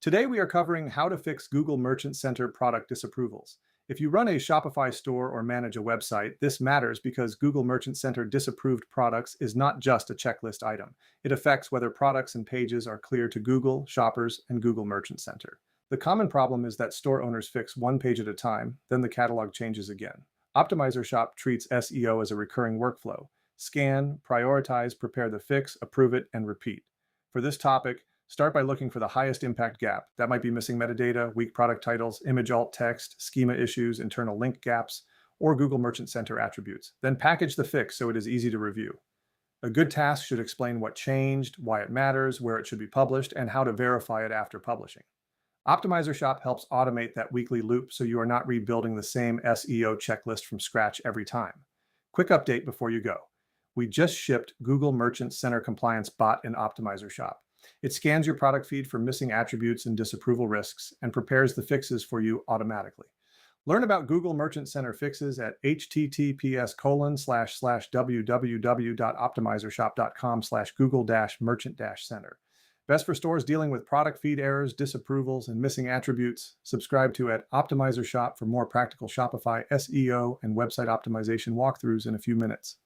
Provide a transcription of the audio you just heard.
Today we are covering how to fix Google Merchant Center product disapprovals. If you run a Shopify store or manage a website, this matters because Google Merchant Center disapproved products is not just a checklist item. It affects whether products and pages are clear to Google, shoppers, and Google Merchant Center. The common problem is that store owners fix one page at a time, then the catalog changes again. OptimizerShop treats SEO as a recurring workflow. Scan, prioritize, prepare the fix, approve it, and repeat. For this topic, start by looking for the highest impact gap. That might be missing metadata, weak product titles, image alt text, schema issues, internal link gaps, or Google Merchant Center attributes. Then package the fix so it is easy to review. A good task should explain what changed, why it matters, where it should be published, and how to verify it after publishing. OptimizerShop helps automate that weekly loop so you are not rebuilding the same SEO checklist from scratch every time. Quick update before you go. We just shipped Google Merchant Center Compliance Bot in OptimizerShop. It scans your product feed for missing attributes and disapproval risks and prepares the fixes for you automatically. Learn about Google Merchant Center fixes at https://www.optimizershop.com/google-merchant-center. Best for stores dealing with product feed errors, disapprovals, and missing attributes. Subscribe to at OptimizerShop for more practical Shopify SEO and website optimization walkthroughs in a few minutes.